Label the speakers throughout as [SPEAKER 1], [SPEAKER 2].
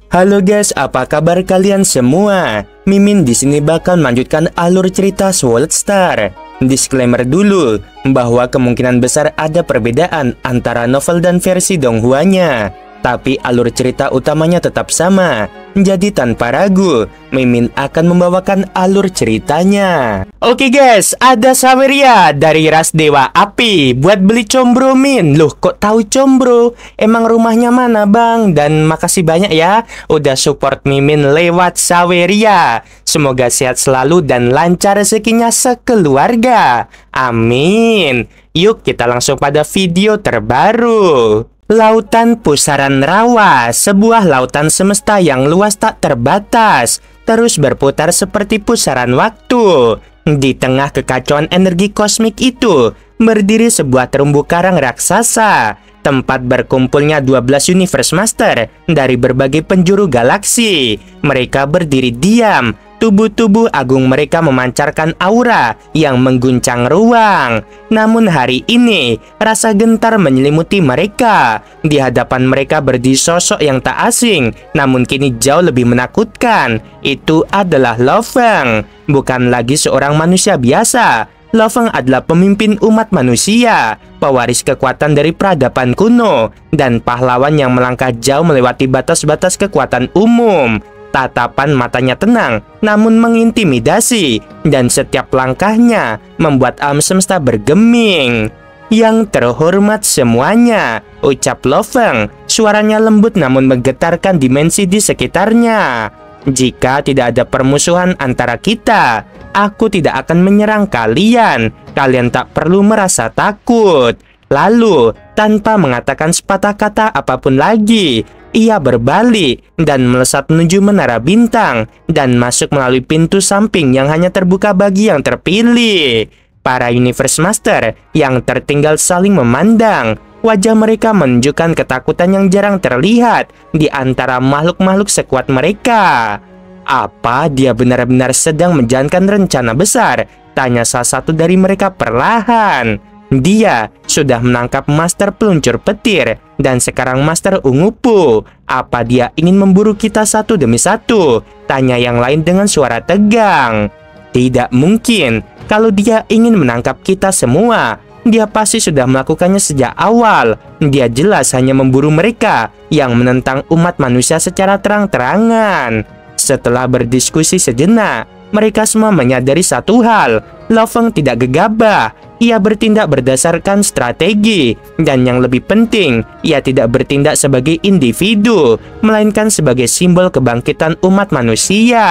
[SPEAKER 1] Halo guys, apa kabar kalian semua? Mimin di sini bakal melanjutkan alur cerita Sword Star. Disclaimer dulu bahwa kemungkinan besar ada perbedaan antara novel dan versi Donghuanya, tapi alur cerita utamanya tetap sama. Jadi tanpa ragu, Mimin akan membawakan alur ceritanya. Oke guys, ada Saweria dari ras Dewa Api buat beli Combro Min. Loh, kok tahu Combro? Emang rumahnya mana bang? Dan makasih banyak ya udah support Mimin lewat Saweria. Semoga sehat selalu dan lancar rezekinya sekeluarga. Amin. Yuk kita langsung pada video terbaru. Lautan Pusaran Rawa, sebuah lautan semesta yang luas tak terbatas, terus berputar seperti pusaran waktu. Di tengah kekacauan energi kosmik itu, berdiri sebuah terumbu karang raksasa, tempat berkumpulnya 12 Universe Master dari berbagai penjuru galaksi. Mereka berdiri diam. Tubuh-tubuh agung mereka memancarkan aura yang mengguncang ruang. Namun hari ini, rasa gentar menyelimuti mereka. Di hadapan mereka berdiri sosok yang tak asing, namun kini jauh lebih menakutkan. Itu adalah Lo Feng. Bukan lagi seorang manusia biasa. Lo Feng adalah pemimpin umat manusia, pewaris kekuatan dari peradaban kuno, dan pahlawan yang melangkah jauh melewati batas-batas kekuatan umum. Tatapan matanya tenang, namun mengintimidasi, dan setiap langkahnya membuat alam semesta bergeming. Yang terhormat semuanya, ucap Lo Feng. Suaranya lembut namun menggetarkan dimensi di sekitarnya. Jika tidak ada permusuhan antara kita, aku tidak akan menyerang kalian. Kalian tak perlu merasa takut. Lalu, tanpa mengatakan sepatah kata apapun lagi, ia berbalik dan melesat menuju menara bintang dan masuk melalui pintu samping yang hanya terbuka bagi yang terpilih. Para Universe Master yang tertinggal saling memandang. Wajah mereka menunjukkan ketakutan yang jarang terlihat di antara makhluk-makhluk sekuat mereka. Apa dia benar-benar sedang menjalankan rencana besar? Tanya salah satu dari mereka perlahan. Dia sudah menangkap Master Peluncur Petir dan sekarang Master Ungu Pu. Apa dia ingin memburu kita satu demi satu? Tanya yang lain dengan suara tegang. Tidak mungkin. Kalau dia ingin menangkap kita semua, dia pasti sudah melakukannya sejak awal. Dia jelas hanya memburu mereka yang menentang umat manusia secara terang-terangan. Setelah berdiskusi sejenak, mereka semua menyadari satu hal. Lo Feng tidak gegabah. Ia bertindak berdasarkan strategi, dan yang lebih penting, ia tidak bertindak sebagai individu, melainkan sebagai simbol kebangkitan umat manusia.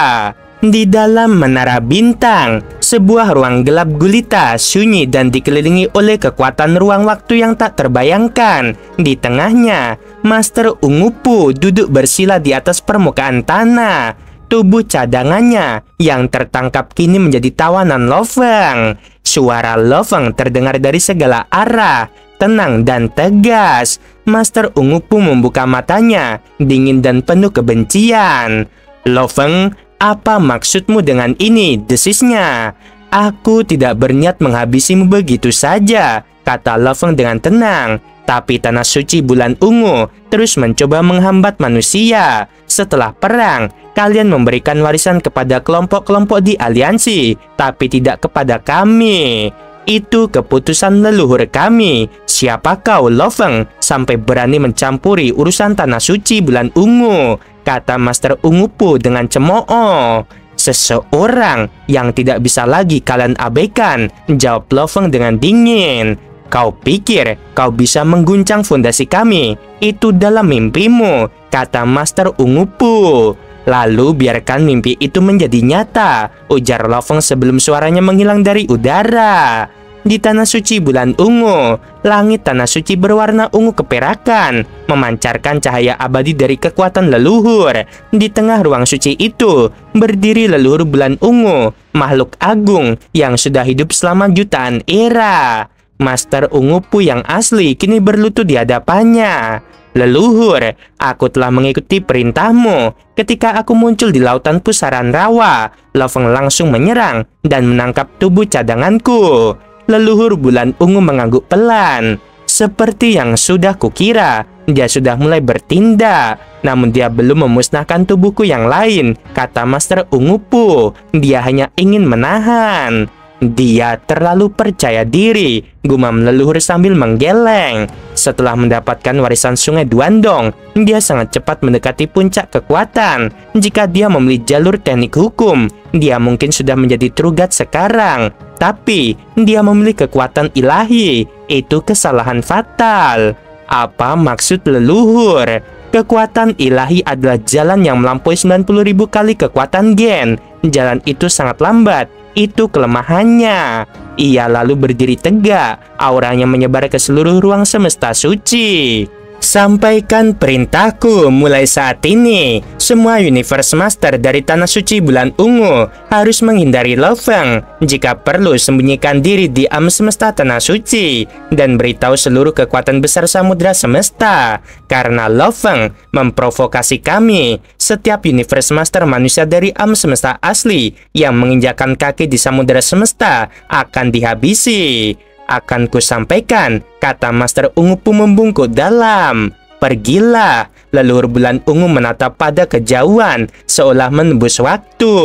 [SPEAKER 1] Di dalam menara bintang, sebuah ruang gelap gulita, sunyi dan dikelilingi oleh kekuatan ruang waktu yang tak terbayangkan. Di tengahnya, Master Ungu Pu duduk bersila di atas permukaan tanah. Tubuh cadangannya yang tertangkap kini menjadi tawanan Lo Feng. Suara Lo Feng terdengar dari segala arah, tenang dan tegas. Master Ungu Pu membuka matanya, dingin dan penuh kebencian. Lo Feng, apa maksudmu dengan ini? Desisnya. Aku tidak berniat menghabisimu begitu saja, kata Lo Feng dengan tenang. Tapi tanah suci bulan ungu terus mencoba menghambat manusia. Setelah perang, kalian memberikan warisan kepada kelompok-kelompok di aliansi, tapi tidak kepada kami. Itu keputusan leluhur kami. Siapa kau, Lo Feng, sampai berani mencampuri urusan tanah suci bulan ungu? Kata Master Ungu Pu dengan cemooh. Seseorang yang tidak bisa lagi kalian abaikan, jawab Lo Feng dengan dingin. Kau pikir kau bisa mengguncang fondasi kami? Itu dalam mimpimu, kata Master Ungu Pu. Lalu biarkan mimpi itu menjadi nyata, ujar Lo Feng sebelum suaranya menghilang dari udara. Di tanah suci bulan ungu, langit tanah suci berwarna ungu keperakan, memancarkan cahaya abadi dari kekuatan leluhur. Di tengah ruang suci itu, berdiri leluhur bulan ungu, makhluk agung yang sudah hidup selama jutaan era. Master Ungu Pu yang asli kini berlutut di hadapannya. Leluhur, aku telah mengikuti perintahmu. Ketika aku muncul di lautan Pusaran Rawa, Lo Feng langsung menyerang dan menangkap tubuh cadanganku. Leluhur bulan ungu mengangguk pelan. Seperti yang sudah kukira, dia sudah mulai bertindak. Namun dia belum memusnahkan tubuhku yang lain, kata Master Ungu Pu. Dia hanya ingin menahan. Dia terlalu percaya diri, gumam leluhur sambil menggeleng. Setelah mendapatkan warisan Sungai Duandong, dia sangat cepat mendekati puncak kekuatan. Jika dia memilih jalur teknik hukum, dia mungkin sudah menjadi Trugat sekarang. Tapi, dia memilih kekuatan ilahi. Itu kesalahan fatal. Apa maksud leluhur? Kekuatan ilahi adalah jalan yang melampaui 90.000 kali kekuatan gen. Jalan itu sangat lambat. Itu kelemahannya. Ia lalu berdiri tegak, auranya menyebar ke seluruh ruang semesta suci. Sampaikan perintahku mulai saat ini. Semua Universe Master dari Tanah Suci Bulan Ungu harus menghindari Lo Feng. Jika perlu, sembunyikan diri di alam semesta Tanah Suci dan beritahu seluruh kekuatan besar samudra semesta. Karena Lo Feng memprovokasi kami. Setiap Universe Master manusia dari alam semesta asli yang menginjakkan kaki di samudra semesta akan dihabisi. Akan kusampaikan, kata Master Ungu Pu membungkuk dalam. Pergilah. Leluhur Bulan Ungu menatap pada kejauhan, seolah menembus waktu.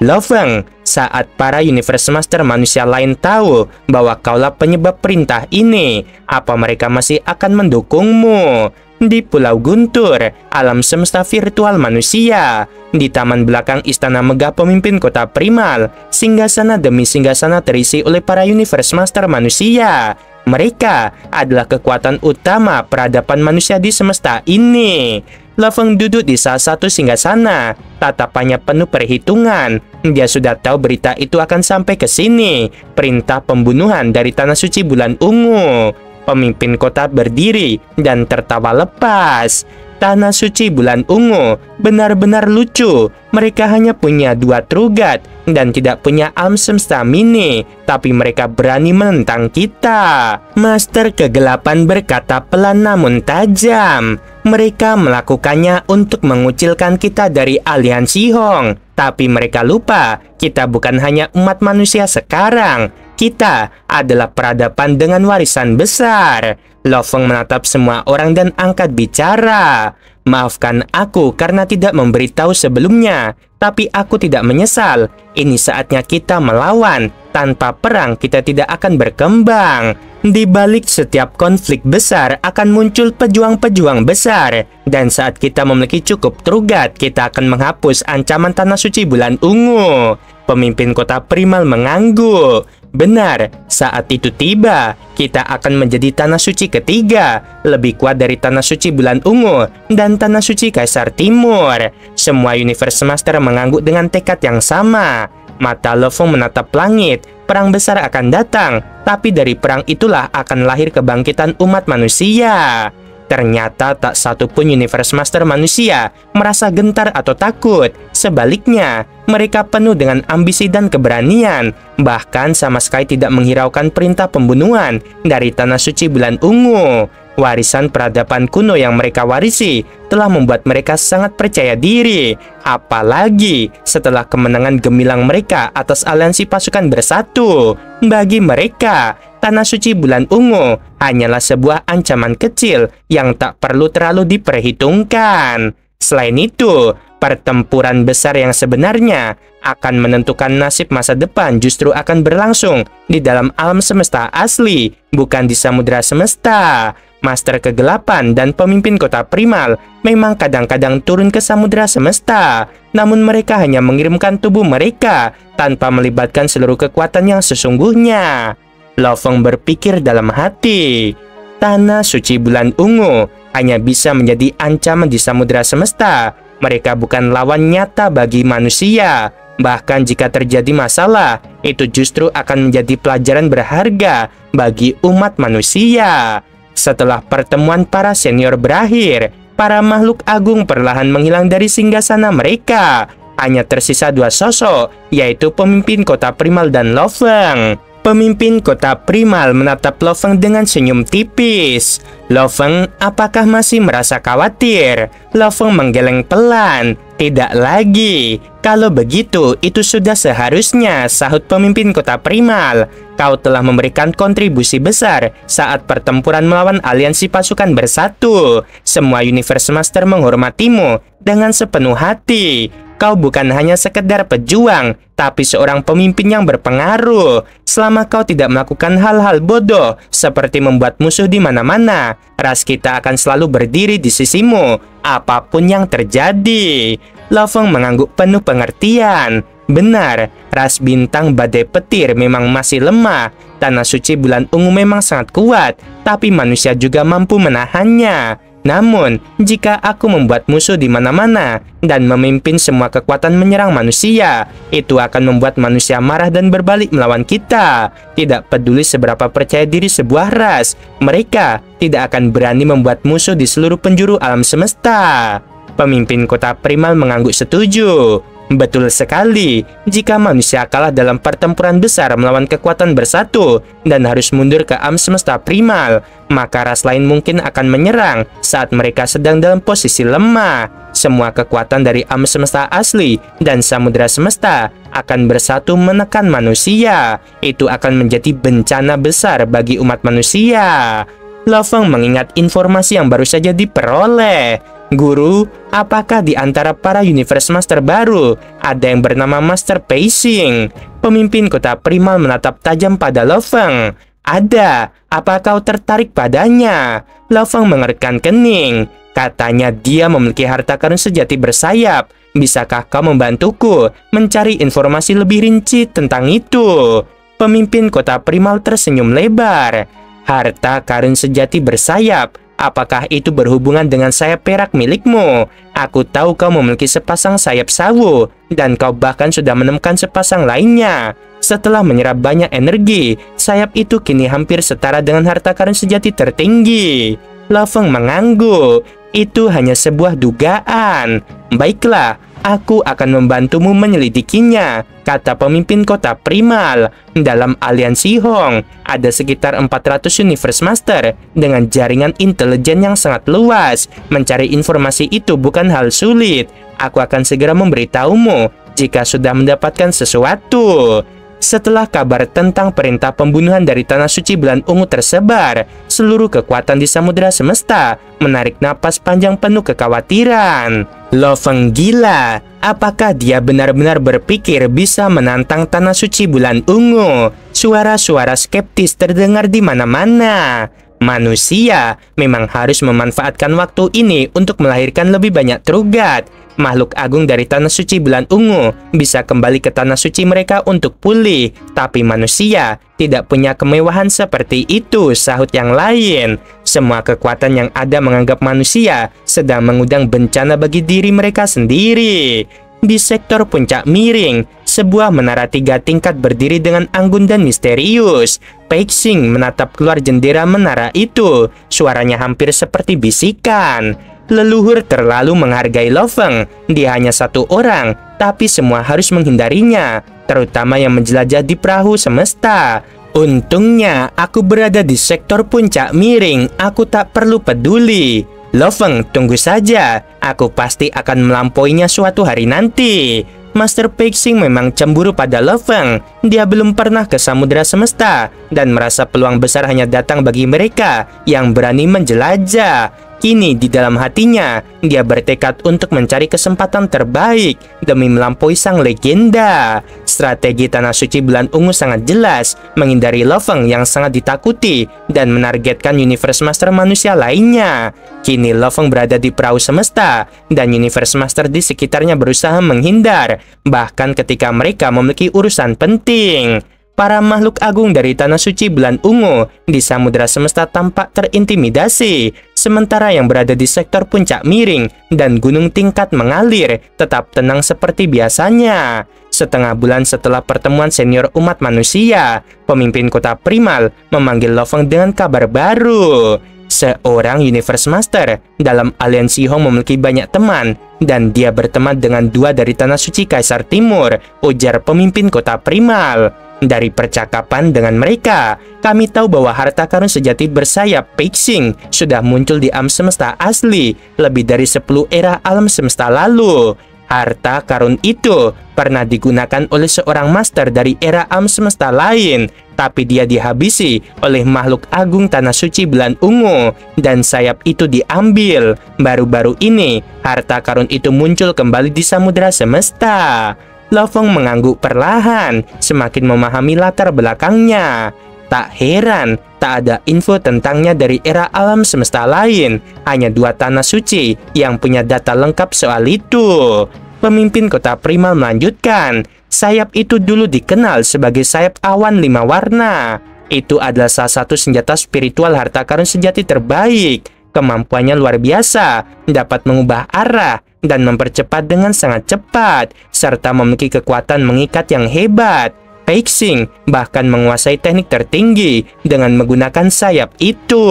[SPEAKER 1] Lo Feng, saat para Universe Master manusia lain tahu bahwa kaulah penyebab perintah ini, apa mereka masih akan mendukungmu? Di Pulau Guntur, alam semesta virtual manusia, di taman belakang istana megah pemimpin kota primal, singgasana demi singgasana terisi oleh para Universe Master manusia. Mereka adalah kekuatan utama peradaban manusia di semesta ini. Lo Feng duduk di salah satu singgasana, tatapannya penuh perhitungan. Dia sudah tahu berita itu akan sampai ke sini. Perintah pembunuhan dari Tanah Suci Bulan Ungu. Pemimpin kota berdiri dan tertawa lepas. Tanah Suci Bulan Ungu benar-benar lucu. Mereka hanya punya 2 Trugat dan tidak punya alam semesta mini, tapi mereka berani menentang kita. Master Kegelapan berkata pelan namun tajam. Mereka melakukannya untuk mengucilkan kita dari aliansi Hong. Tapi mereka lupa, kita bukan hanya umat manusia sekarang. Kita adalah peradaban dengan warisan besar. Lo Feng menatap semua orang dan angkat bicara. Maafkan aku karena tidak memberitahu sebelumnya, tapi aku tidak menyesal. Ini saatnya kita melawan. Tanpa perang kita tidak akan berkembang. Di balik setiap konflik besar akan muncul pejuang-pejuang besar. Dan saat kita memiliki cukup Trugat, kita akan menghapus ancaman Tanah Suci Bulan Ungu. Pemimpin kota primal mengangguk. Benar, saat itu tiba, kita akan menjadi Tanah Suci ketiga, lebih kuat dari Tanah Suci Bulan Ungu dan Tanah Suci Kaisar Timur. Semua Universe Master mengangguk dengan tekad yang sama. Mata Lo Feng menatap langit. Perang besar akan datang, tapi dari perang itulah akan lahir kebangkitan umat manusia. Ternyata tak satu pun Universe Master manusia merasa gentar atau takut. Sebaliknya, mereka penuh dengan ambisi dan keberanian. Bahkan sama sekali tidak menghiraukan perintah pembunuhan dari Tanah Suci Bulan Ungu. Warisan peradaban kuno yang mereka warisi telah membuat mereka sangat percaya diri. Apalagi setelah kemenangan gemilang mereka atas aliansi pasukan bersatu. Bagi mereka, Tanah Suci Bulan Ungu hanyalah sebuah ancaman kecil yang tak perlu terlalu diperhitungkan. Selain itu, pertempuran besar yang sebenarnya akan menentukan nasib masa depan justru akan berlangsung di dalam alam semesta asli, bukan di samudra semesta. Master Kegelapan dan pemimpin kota primal memang kadang-kadang turun ke samudra semesta, namun mereka hanya mengirimkan tubuh mereka tanpa melibatkan seluruh kekuatan yang sesungguhnya. Lo Feng berpikir dalam hati, Tanah Suci Bulan Ungu hanya bisa menjadi ancaman di samudra semesta. Mereka bukan lawan nyata bagi manusia. Bahkan jika terjadi masalah, itu justru akan menjadi pelajaran berharga bagi umat manusia. Setelah pertemuan para senior berakhir, para makhluk agung perlahan menghilang dari singgasana mereka. Hanya tersisa 2 sosok, yaitu pemimpin kota primal dan Lo Feng. Pemimpin kota Primal menatap Lo Feng dengan senyum tipis. Lo Feng, apakah masih merasa khawatir? Lo Feng menggeleng pelan. Tidak lagi. Kalau begitu, itu sudah seharusnya, sahut pemimpin kota Primal. Kau telah memberikan kontribusi besar saat pertempuran melawan aliansi pasukan bersatu. Semua Universe Master menghormatimu dengan sepenuh hati. Kau bukan hanya sekedar pejuang, tapi seorang pemimpin yang berpengaruh. Selama kau tidak melakukan hal-hal bodoh, seperti membuat musuh di mana-mana, ras kita akan selalu berdiri di sisimu, apapun yang terjadi. Lo Feng mengangguk penuh pengertian. Benar, ras bintang badai petir memang masih lemah. Tanah suci bulan ungu memang sangat kuat, tapi manusia juga mampu menahannya. Namun, jika aku membuat musuh di mana-mana dan memimpin semua kekuatan menyerang manusia, itu akan membuat manusia marah dan berbalik melawan kita. Tidak peduli seberapa percaya diri sebuah ras, mereka tidak akan berani membuat musuh di seluruh penjuru alam semesta. Pemimpin kota Primal mengangguk setuju. Betul sekali, jika manusia kalah dalam pertempuran besar melawan kekuatan bersatu dan harus mundur ke alam semesta Primal, maka ras lain mungkin akan menyerang saat mereka sedang dalam posisi lemah. Semua kekuatan dari alam semesta asli dan samudera semesta akan bersatu menekan manusia. Itu akan menjadi bencana besar bagi umat manusia. Lo Feng mengingat informasi yang baru saja diperoleh. Guru, apakah di antara para Universe Master baru ada yang bernama Master Pacing? Pemimpin kota Primal menatap tajam pada Lo Feng. Ada. Apa kau tertarik padanya? Lo Feng mengerutkan kening. Katanya dia memiliki harta karun sejati bersayap. Bisakah kau membantuku mencari informasi lebih rinci tentang itu? Pemimpin kota Primal tersenyum lebar. Harta karun sejati bersayap. Apakah itu berhubungan dengan sayap perak milikmu? Aku tahu kau memiliki sepasang sayap sawu, dan kau bahkan sudah menemukan sepasang lainnya. Setelah menyerap banyak energi, sayap itu kini hampir setara dengan harta karun sejati tertinggi. Lo Feng mengangguk. Itu hanya sebuah dugaan. Baiklah, aku akan membantumu menyelidikinya, kata pemimpin kota Primal. Dalam aliansi Hong, ada sekitar 400 Universe Master dengan jaringan intelijen yang sangat luas. Mencari informasi itu bukan hal sulit. Aku akan segera memberitahumu jika sudah mendapatkan sesuatu. Setelah kabar tentang perintah pembunuhan dari Tanah Suci Bulan Ungu tersebar, seluruh kekuatan di samudera semesta menarik napas panjang penuh kekhawatiran. Lo Feng gila. Apakah dia benar-benar berpikir bisa menantang Tanah Suci Bulan Ungu? Suara-suara skeptis terdengar di mana-mana. Manusia memang harus memanfaatkan waktu ini untuk melahirkan lebih banyak Trugat. Makhluk agung dari Tanah Suci Bulan Ungu bisa kembali ke Tanah Suci mereka untuk pulih. Tapi manusia tidak punya kemewahan seperti itu, sahut yang lain. Semua kekuatan yang ada menganggap manusia sedang mengundang bencana bagi diri mereka sendiri. Di sektor puncak miring, sebuah menara 3 tingkat berdiri dengan anggun dan misterius. Peixing menatap keluar jendela menara itu. Suaranya hampir seperti bisikan. Leluhur terlalu menghargai Lo Feng. Dia hanya satu orang, tapi semua harus menghindarinya, terutama yang menjelajah di perahu semesta. Untungnya, aku berada di sektor puncak miring. Aku tak perlu peduli. Lo Feng, tunggu saja. Aku pasti akan melampauinya suatu hari nanti. Master Peixing memang cemburu pada Lo Feng. Dia belum pernah ke samudera semesta dan merasa peluang besar hanya datang bagi mereka yang berani menjelajah. Kini di dalam hatinya, dia bertekad untuk mencari kesempatan terbaik demi melampaui sang legenda. Strategi Tanah Suci Bulan Ungu sangat jelas, menghindari Lo Feng yang sangat ditakuti dan menargetkan Universe Master manusia lainnya. Kini Lo Feng berada di perahu semesta dan Universe Master di sekitarnya berusaha menghindar, bahkan ketika mereka memiliki urusan penting. Para makhluk agung dari Tanah Suci Bulan Ungu di samudera semesta tampak terintimidasi, sementara yang berada di sektor puncak miring dan gunung tingkat mengalir tetap tenang seperti biasanya. Setengah bulan setelah pertemuan senior umat manusia, pemimpin kota Primal memanggil Lo Feng dengan kabar baru. Seorang Universe Master dalam aliansi Hong memiliki banyak teman, dan dia berteman dengan 2 dari Tanah Suci Kaisar Timur, ujar pemimpin kota Primal. Dari percakapan dengan mereka, kami tahu bahwa harta karun sejati bersayap Peixing sudah muncul di alam semesta asli lebih dari 10 era alam semesta lalu. Harta karun itu pernah digunakan oleh seorang master dari era alam semesta lain, tapi dia dihabisi oleh makhluk agung tanah suci Bulan Ungu, dan sayap itu diambil. Baru-baru ini, harta karun itu muncul kembali di samudera semesta. Lo Feng mengangguk perlahan, semakin memahami latar belakangnya. Tak heran, tak ada info tentangnya dari era alam semesta lain. Hanya 2 tanah suci yang punya data lengkap soal itu. Pemimpin kota primal melanjutkan, sayap itu dulu dikenal sebagai sayap awan 5 warna. Itu adalah salah satu senjata spiritual harta karun sejati terbaik. Kemampuannya luar biasa, dapat mengubah arah dan mempercepat dengan sangat cepat, serta memiliki kekuatan mengikat yang hebat. Peixing bahkan menguasai teknik tertinggi dengan menggunakan sayap itu.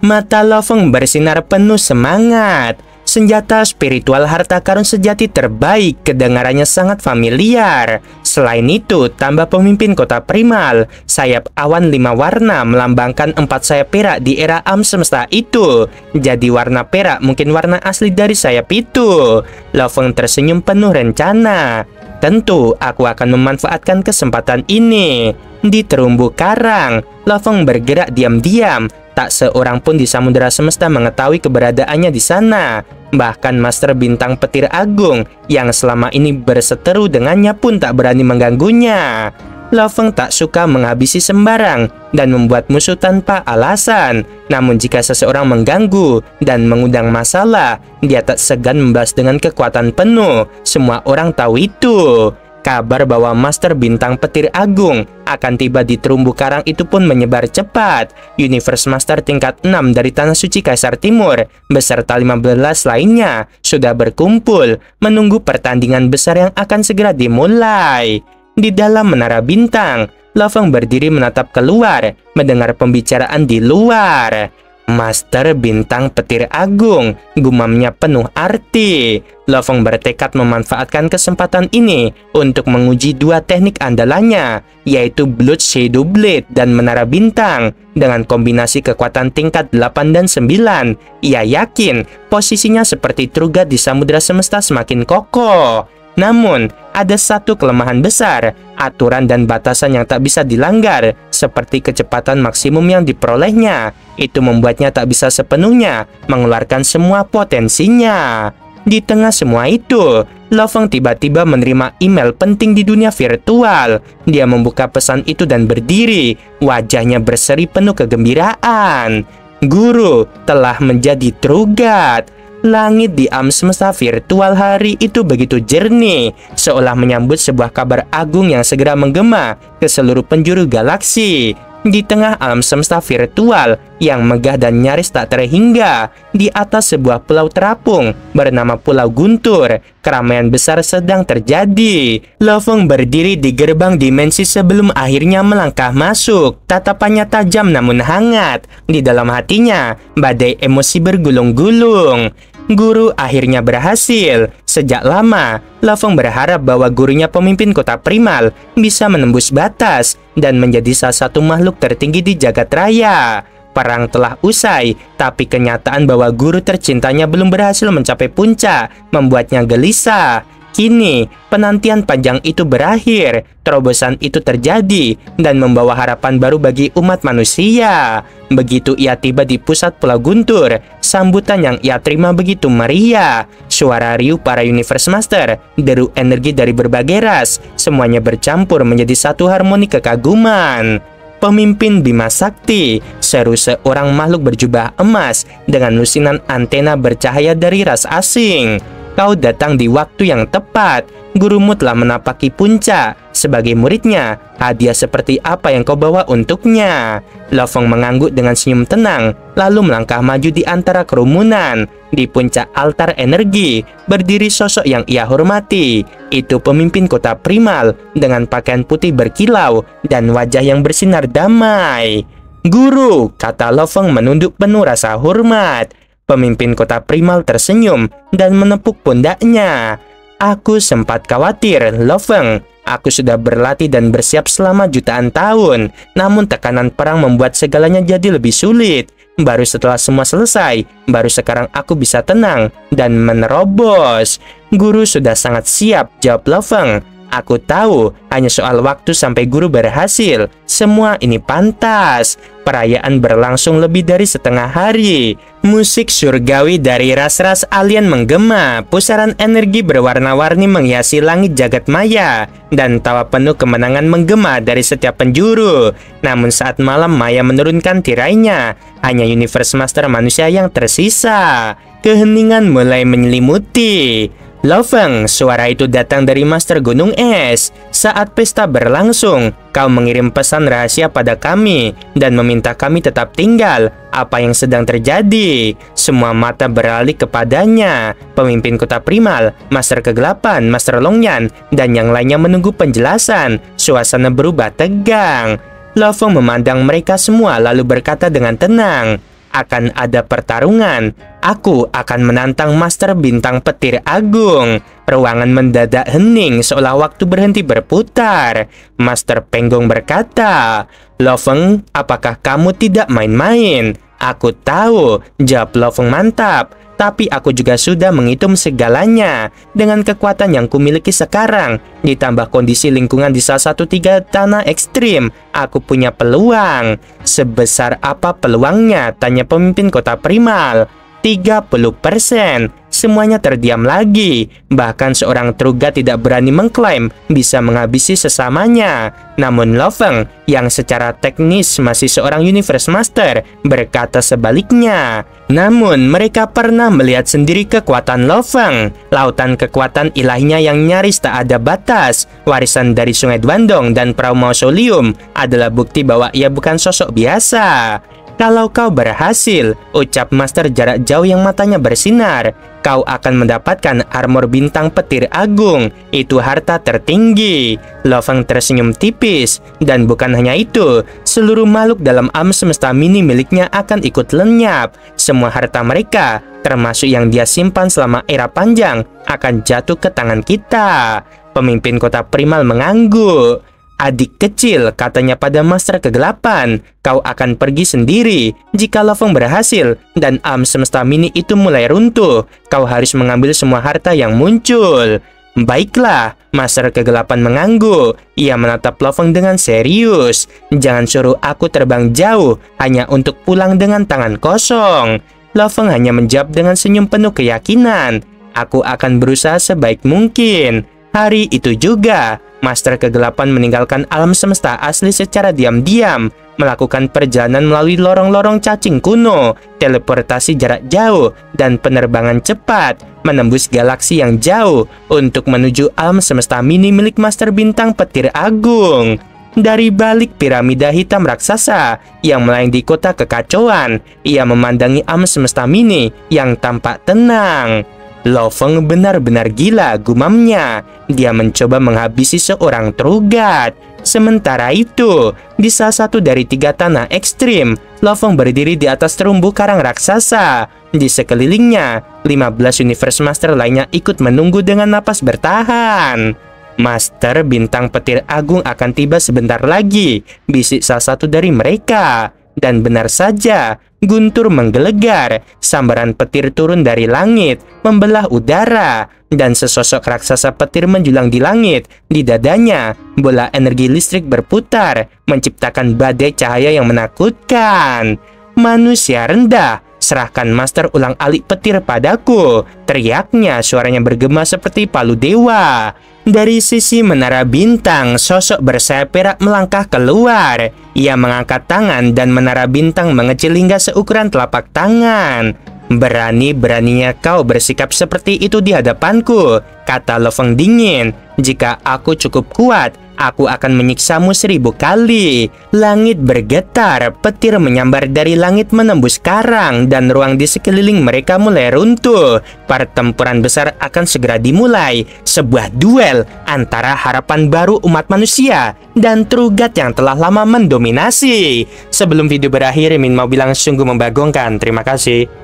[SPEAKER 1] Mata Lo Feng bersinar penuh semangat. Senjata spiritual harta karun sejati terbaik kedengarannya sangat familiar. Selain itu, tambah pemimpin kota primal, sayap awan 5 warna melambangkan 4 sayap perak di era alam semesta itu. Jadi warna perak mungkin warna asli dari sayap itu. Lo Feng tersenyum penuh rencana. Tentu aku akan memanfaatkan kesempatan ini. Di terumbu karang, Lo Feng bergerak diam-diam. Tak seorang pun di samudera semesta mengetahui keberadaannya di sana. Bahkan Master Bintang Petir Agung yang selama ini berseteru dengannya pun tak berani mengganggunya. Lo Feng tak suka menghabisi sembarang dan membuat musuh tanpa alasan. Namun jika seseorang mengganggu dan mengundang masalah, dia tak segan membalas dengan kekuatan penuh. Semua orang tahu itu. Kabar bahwa Master Bintang Petir Agung akan tiba di terumbu karang itu pun menyebar cepat. Universe Master tingkat 6 dari Tanah Suci Kaisar Timur beserta 15 lainnya sudah berkumpul menunggu pertandingan besar yang akan segera dimulai. Di dalam menara bintang, Lo Feng berdiri menatap keluar, mendengar pembicaraan di luar. Master Bintang Petir Agung, gumamnya penuh arti. Lo Feng bertekad memanfaatkan kesempatan ini untuk menguji 2 teknik andalannya, yaitu Blood Shadow Blade dan Menara Bintang. Dengan kombinasi kekuatan tingkat 8 dan 9, ia yakin posisinya seperti Trugat di samudera semesta semakin kokoh. Namun, ada satu kelemahan besar, aturan dan batasan yang tak bisa dilanggar, seperti kecepatan maksimum yang diperolehnya. Itu membuatnya tak bisa sepenuhnya mengeluarkan semua potensinya. Di tengah semua itu, Lo Feng tiba-tiba menerima email penting di dunia virtual. Dia membuka pesan itu dan berdiri, wajahnya berseri penuh kegembiraan. Guru telah menjadi Trugat. Langit di alam semesta virtual hari itu begitu jernih, seolah menyambut sebuah kabar agung yang segera menggema ke seluruh penjuru galaksi. Di tengah alam semesta virtual yang megah dan nyaris tak terhingga, di atas sebuah pulau terapung bernama Pulau Guntur, keramaian besar sedang terjadi. Lo Feng berdiri di gerbang dimensi sebelum akhirnya melangkah masuk. Tatapannya tajam namun hangat. Di dalam hatinya, badai emosi bergulung-gulung. Guru akhirnya berhasil. Sejak lama, Lo Feng berharap bahwa gurunya pemimpin kota primal bisa menembus batas dan menjadi salah satu makhluk tertinggi di jagat raya. Perang telah usai, tapi kenyataan bahwa guru tercintanya belum berhasil mencapai puncak membuatnya gelisah. Kini, penantian panjang itu berakhir, terobosan itu terjadi, dan membawa harapan baru bagi umat manusia. Begitu ia tiba di pusat Pulau Guntur, sambutan yang ia terima begitu meriah. Suara riuh para Universe Master, deru energi dari berbagai ras, semuanya bercampur menjadi satu harmoni kekaguman. Pemimpin Bima Sakti, seru seorang makhluk berjubah emas dengan lusinan antena bercahaya dari ras asing. Kau datang di waktu yang tepat. Gurumu telah menapaki puncak. Sebagai muridnya, hadiah seperti apa yang kau bawa untuknya? Lo Feng mengangguk dengan senyum tenang, lalu melangkah maju di antara kerumunan. Di puncak altar energi, berdiri sosok yang ia hormati. Itu pemimpin kota primal dengan pakaian putih berkilau dan wajah yang bersinar damai. Guru, kata Lo Feng menunduk penuh rasa hormat. Pemimpin kota primal tersenyum dan menepuk pundaknya. Aku sempat khawatir, Lo Feng. Aku sudah berlatih dan bersiap selama jutaan tahun, namun tekanan perang membuat segalanya jadi lebih sulit. Baru setelah semua selesai, baru sekarang aku bisa tenang dan menerobos. Guru sudah sangat siap, jawab Lo Feng. Aku tahu, hanya soal waktu sampai guru berhasil. Semua ini pantas. Perayaan berlangsung lebih dari setengah hari. Musik surgawi dari ras-ras alien menggema. Pusaran energi berwarna-warni menghiasi langit jagat maya. Dan tawa penuh kemenangan menggema dari setiap penjuru. Namun saat malam Maya menurunkan tirainya. Hanya Universe Master manusia yang tersisa. Keheningan mulai menyelimuti. Lo Feng, suara itu datang dari Master Gunung Es. Saat pesta berlangsung, kau mengirim pesan rahasia pada kami dan meminta kami tetap tinggal. Apa yang sedang terjadi? Semua mata beralih kepadanya. Pemimpin kota primal, Master Kegelapan, Master Longyan, dan yang lainnya menunggu penjelasan. Suasana berubah tegang. Lo Feng memandang mereka semua lalu berkata dengan tenang, akan ada pertarungan. Aku akan menantang Master Bintang Petir Agung. Ruangan mendadak hening seolah waktu berhenti berputar. Master Penggong berkata, Lo Feng, apakah kamu tidak main-main? Aku tahu, jawab Lo Feng mantap. Tapi aku juga sudah menghitung segalanya. Dengan kekuatan yang kumiliki sekarang, ditambah kondisi lingkungan di salah satu 3 tanah ekstrim, aku punya peluang. Sebesar apa peluangnya? Tanya pemimpin kota primal. 30%. Semuanya terdiam lagi. Bahkan seorang Truga tidak berani mengklaim bisa menghabisi sesamanya. Namun Lo Feng, yang secara teknis masih seorang Universe Master, berkata sebaliknya. Namun mereka pernah melihat sendiri kekuatan Lo Feng. Lautan kekuatan ilahinya yang nyaris tak ada batas. Warisan dari Sungai Duandong dan Perahu Mausoleum adalah bukti bahwa ia bukan sosok biasa. Kalau kau berhasil, ucap Master jarak jauh yang matanya bersinar, kau akan mendapatkan armor bintang petir agung. Itu harta tertinggi. Lo Feng tersenyum tipis. Dan bukan hanya itu, seluruh makhluk dalam alam semesta mini miliknya akan ikut lenyap. Semua harta mereka, termasuk yang dia simpan selama era panjang, akan jatuh ke tangan kita. Pemimpin kota primal mengangguk. Adik kecil, katanya pada Master Kegelapan, kau akan pergi sendiri. Jika Lo Feng berhasil dan alam semesta mini itu mulai runtuh, kau harus mengambil semua harta yang muncul. Baiklah, Master Kegelapan mengangguk. Ia menatap Lo Feng dengan serius. Jangan suruh aku terbang jauh hanya untuk pulang dengan tangan kosong. Lo Feng hanya menjawab dengan senyum penuh keyakinan. Aku akan berusaha sebaik mungkin. Hari itu juga, Master Kegelapan meninggalkan alam semesta asli secara diam-diam, melakukan perjalanan melalui lorong-lorong cacing kuno, teleportasi jarak jauh, dan penerbangan cepat, menembus galaksi yang jauh untuk menuju alam semesta mini milik Master Bintang Petir Agung. Dari balik piramida hitam raksasa yang melayang di kota kekacauan, ia memandangi alam semesta mini yang tampak tenang. Lo Feng benar-benar gila, gumamnya. Dia mencoba menghabisi seorang Trugat. Sementara itu, di salah satu dari 3 tanah ekstrim, Lo Feng berdiri di atas terumbu karang raksasa. Di sekelilingnya, 15 Universe Master lainnya ikut menunggu dengan napas bertahan. Master Bintang Petir Agung akan tiba sebentar lagi, bisik salah satu dari mereka. Dan benar saja, guntur menggelegar, sambaran petir turun dari langit, membelah udara, dan sesosok raksasa petir menjulang di langit. Di dadanya, bola energi listrik berputar, menciptakan badai cahaya yang menakutkan. Manusia rendah, serahkan Master ulang-alik petir padaku, teriaknya, suaranya bergema seperti palu dewa. Dari sisi menara bintang, sosok bersayap perak melangkah keluar. Ia mengangkat tangan dan menara bintang mengecil hingga seukuran telapak tangan. Berani-beraninya kau bersikap seperti itu di hadapanku, kata Lo Feng dingin. Jika aku cukup kuat, aku akan menyiksamu 1000 kali. Langit bergetar, petir menyambar dari langit menembus karang, dan ruang di sekeliling mereka mulai runtuh. Pertempuran besar akan segera dimulai. Sebuah duel antara harapan baru umat manusia dan Trugat yang telah lama mendominasi. Sebelum video berakhir, Min mau bilang sungguh membagongkan. Terima kasih.